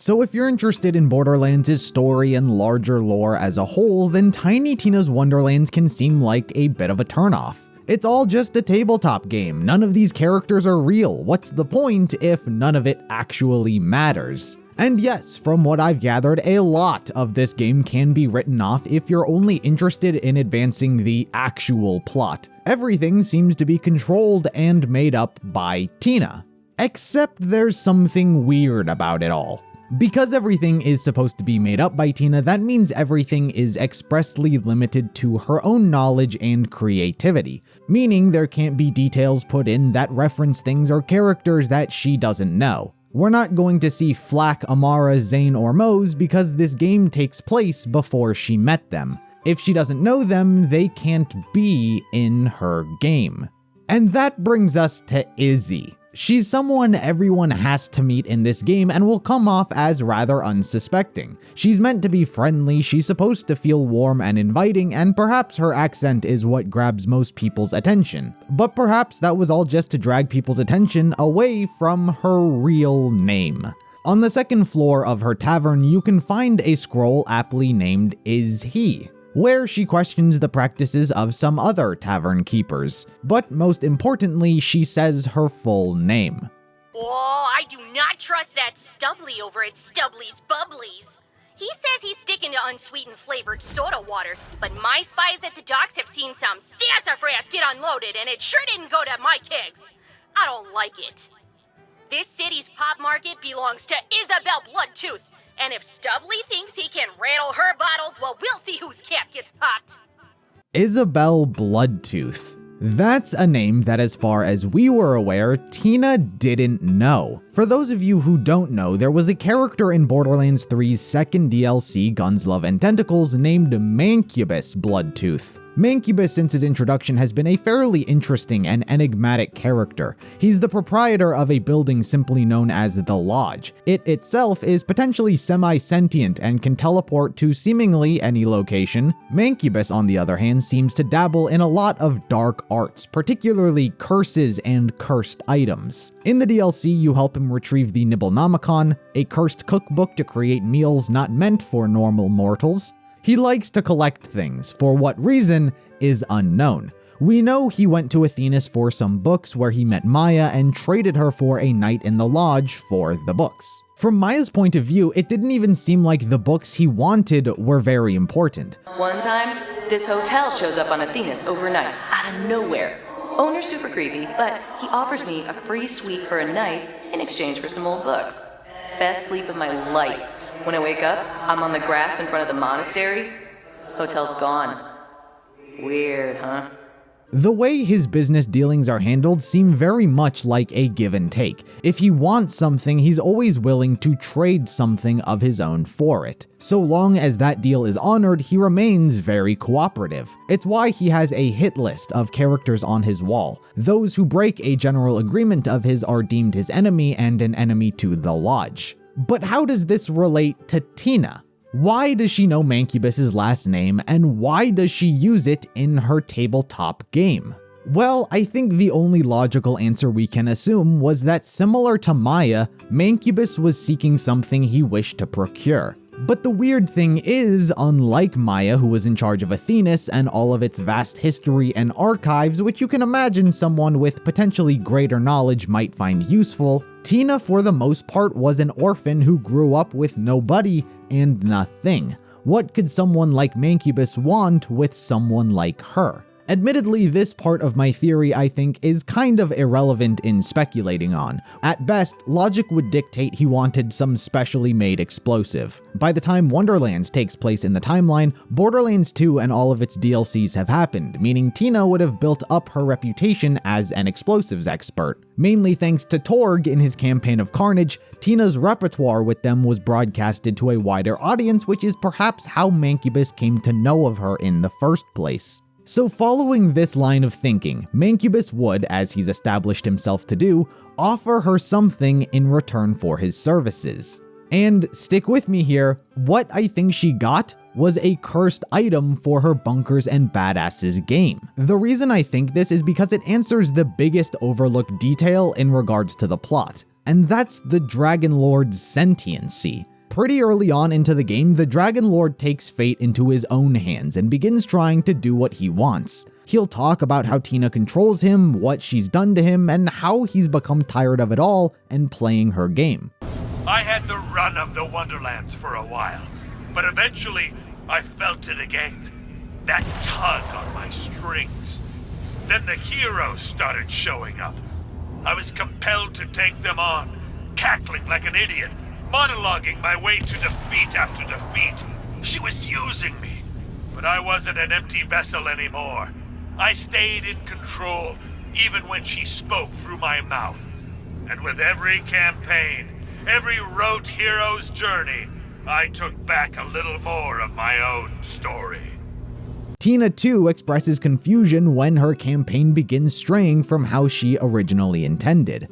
So if you're interested in Borderlands' story and larger lore as a whole, then Tiny Tina's Wonderlands can seem like a bit of a turnoff. It's all just a tabletop game, none of these characters are real, what's the point if none of it actually matters? And yes, from what I've gathered, a lot of this game can be written off if you're only interested in advancing the actual plot. Everything seems to be controlled and made up by Tina. Except there's something weird about it all. Because everything is supposed to be made up by Tina, that means everything is expressly limited to her own knowledge and creativity, meaning there can't be details put in that reference things or characters that she doesn't know. We're not going to see Flack, Amara, Zane, or Mose because this game takes place before she met them. If she doesn't know them, they can't be in her game. And that brings us to Izzy. She's someone everyone has to meet in this game and will come off as rather unsuspecting. She's meant to be friendly, she's supposed to feel warm and inviting, and perhaps her accent is what grabs most people's attention. But perhaps that was all just to drag people's attention away from her real name. On the second floor of her tavern, you can find a scroll aptly named Is He, where she questions the practices of some other tavern keepers. But most importantly, she says her full name. Oh, I do not trust that Stubbly over at Stubbly's Bubblies. He says he's sticking to unsweetened flavored soda water, but my spies at the docks have seen some sassafras get unloaded, and it sure didn't go to my kegs. I don't like it. This city's pop market belongs to Isabel Bloodtooth, and if Stubbly thinks he can rattle her bottles, well, we'll see whose cap gets popped. Isabel Bloodtooth. That's a name that, as far as we were aware, Tina didn't know. For those of you who don't know, there was a character in Borderlands 3's second DLC, Guns, Love, and Tentacles, named Mancubus Bloodtooth. Mancubus, since his introduction, has been a fairly interesting and enigmatic character. He's the proprietor of a building simply known as the Lodge. It itself is potentially semi-sentient and can teleport to seemingly any location. Mancubus, on the other hand, seems to dabble in a lot of dark arts, particularly curses and cursed items. In the DLC, you help him retrieve the Nibblenomicon, a cursed cookbook to create meals not meant for normal mortals. He likes to collect things, for what reason is unknown. We know he went to Athenas for some books where he met Maya and traded her for a night in the lodge for the books. From Maya's point of view, it didn't even seem like the books he wanted were very important. One time, this hotel shows up on Athenas overnight, out of nowhere. Owner's super creepy, but he offers me a free suite for a night in exchange for some old books. Best sleep of my life. When I wake up, I'm on the grass in front of the monastery. Hotel's gone. Weird, huh? The way his business dealings are handled seem very much like a give and take. If he wants something, he's always willing to trade something of his own for it. So long as that deal is honored, he remains very cooperative. It's why he has a hit list of characters on his wall. Those who break a general agreement of his are deemed his enemy and an enemy to the Lodge. But how does this relate to Tina? Why does she know Mancubus's last name, and why does she use it in her tabletop game? Well, I think the only logical answer we can assume was that, similar to Maya, Mancubus was seeking something he wished to procure. But the weird thing is, unlike Maya, who was in charge of Athenas and all of its vast history and archives, which you can imagine someone with potentially greater knowledge might find useful, Tina, for the most part, was an orphan who grew up with nobody and nothing. What could someone like Mancubus want with someone like her? Admittedly, this part of my theory, I think, is kind of irrelevant in speculating on. At best, logic would dictate he wanted some specially made explosive. By the time Wonderlands takes place in the timeline, Borderlands 2 and all of its DLCs have happened, meaning Tina would have built up her reputation as an explosives expert. Mainly thanks to Torg in his campaign of Carnage, Tina's repertoire with them was broadcasted to a wider audience, which is perhaps how Mancubus came to know of her in the first place. So following this line of thinking, Mancubus would, as he's established himself to do, offer her something in return for his services. And stick with me here, what I think she got was a cursed item for her Bunkers and Badasses game. The reason I think this is because it answers the biggest overlooked detail in regards to the plot, and that's the Dragon Lord's sentiency. Pretty early on into the game, the Dragon Lord takes fate into his own hands and begins trying to do what he wants. He'll talk about how Tina controls him, what she's done to him, and how he's become tired of it all and playing her game. I had the run of the Wonderlands for a while, but eventually I felt it again. That tug on my strings. Then the heroes started showing up. I was compelled to take them on, cackling like an idiot, monologuing my way to defeat after defeat. She was using me, but I wasn't an empty vessel anymore. I stayed in control, even when she spoke through my mouth. And with every campaign, every rote hero's journey, I took back a little more of my own story. Tina too expresses confusion when her campaign begins straying from how she originally intended.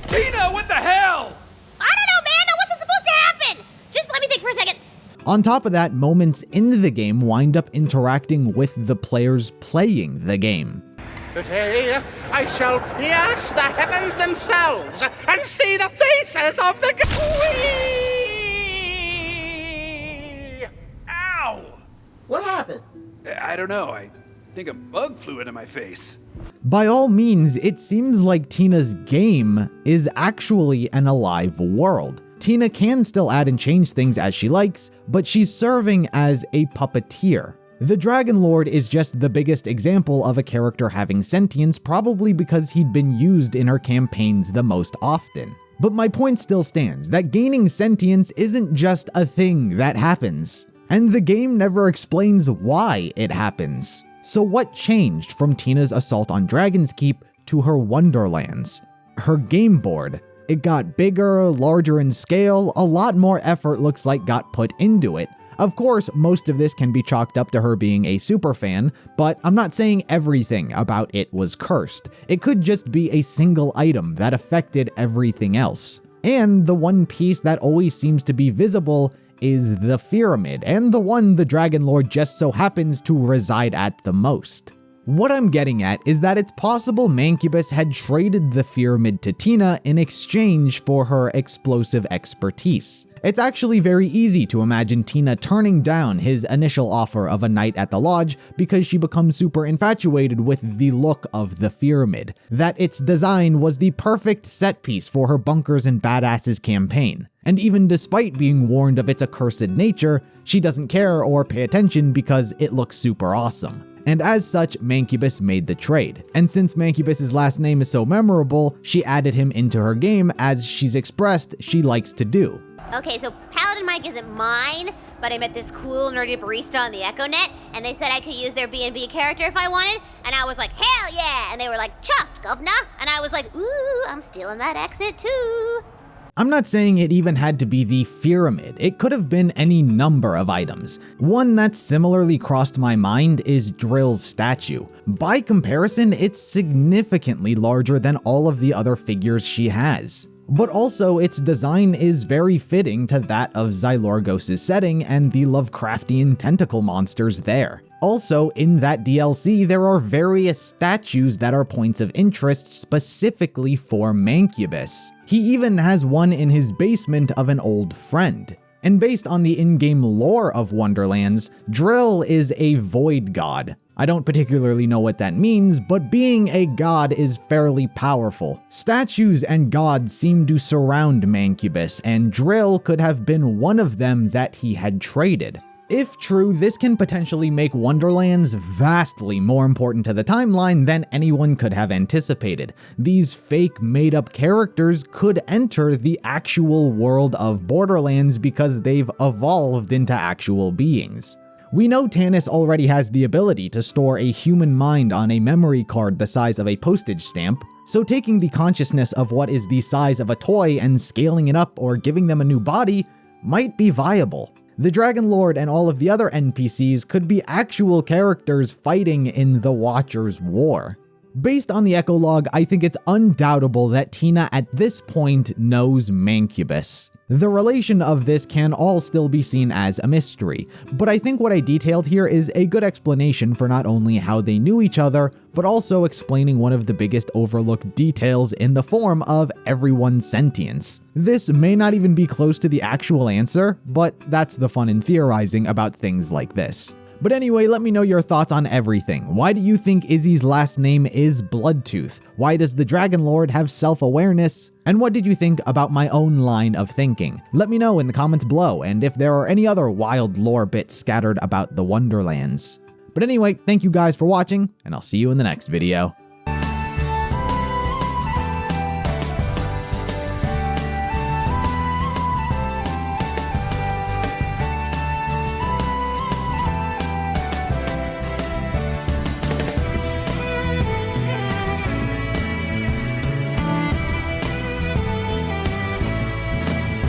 Tina, what the hell? I don't know, man. That wasn't supposed to happen. Just let me think for a second. On top of that, moments in the game wind up interacting with the players playing the game. Today, I shall pierce the heavens themselves and see the faces of the Ow! What happened? I don't know. I think a bug flew into my face. By all means, it seems like Tina's game is actually an alive world. Tina can still add and change things as she likes, but she's serving as a puppeteer. The Dragon Lord is just the biggest example of a character having sentience, probably because he'd been used in her campaigns the most often. But my point still stands, that gaining sentience isn't just a thing that happens, and the game never explains why it happens. So what changed from Tina's assault on Dragon's Keep to her Wonderlands? Her game board. It got bigger, larger in scale, a lot more effort looks like got put into it. Of course, most of this can be chalked up to her being a superfan, but I'm not saying everything about it was cursed. It could just be a single item that affected everything else. And the one piece that always seems to be visible is the pyramid, and the one the Dragon Lord just so happens to reside at the most. What I'm getting at is that it's possible Mancubus had traded the pyramid to Tina in exchange for her explosive expertise. It's actually very easy to imagine Tina turning down his initial offer of a night at the lodge because she becomes super infatuated with the look of the pyramid, that its design was the perfect set piece for her Bunkers and Badasses campaign. And even despite being warned of its accursed nature, she doesn't care or pay attention because it looks super awesome. And as such, Mancubus made the trade. And since Mancubus's last name is so memorable, she added him into her game, as she's expressed she likes to do. Okay, so Paladin Mike isn't mine, but I met this cool nerdy barista on the EchoNet, and they said I could use their B&B character if I wanted, and I was like, hell yeah! And they were like, chuffed, governor! And I was like, ooh, I'm stealing that exit too. I'm not saying it even had to be the pyramid, it could have been any number of items. One that similarly crossed my mind is Drill's statue. By comparison, it's significantly larger than all of the other figures she has. But also, its design is very fitting to that of Xylorgos' setting and the Lovecraftian tentacle monsters there. Also, in that DLC, there are various statues that are points of interest specifically for Mancubus. He even has one in his basement of an old friend. And based on the in-game lore of Wonderlands, Drill is a void god. I don't particularly know what that means, but being a god is fairly powerful. Statues and gods seem to surround Mancubus, and Drill could have been one of them that he had traded. If true, this can potentially make Wonderlands vastly more important to the timeline than anyone could have anticipated. These fake made-up characters could enter the actual world of Borderlands because they've evolved into actual beings. We know Tannis already has the ability to store a human mind on a memory card the size of a postage stamp, so taking the consciousness of what is the size of a toy and scaling it up or giving them a new body might be viable. The Dragon Lord and all of the other NPCs could be actual characters fighting in the Watcher's War. Based on the echolog, I think it's undoubtable that Tina at this point knows Mancubus. The relation of this can all still be seen as a mystery, but I think what I detailed here is a good explanation for not only how they knew each other, but also explaining one of the biggest overlooked details in the form of everyone's sentience. This may not even be close to the actual answer, but that's the fun in theorizing about things like this. But anyway, let me know your thoughts on everything. Why do you think Izzy's last name is Bloodtooth? Why does the Dragon Lord have self-awareness? And what did you think about my own line of thinking? Let me know in the comments below, and if there are any other wild lore bits scattered about the Wonderlands. But anyway, thank you guys for watching, and I'll see you in the next video.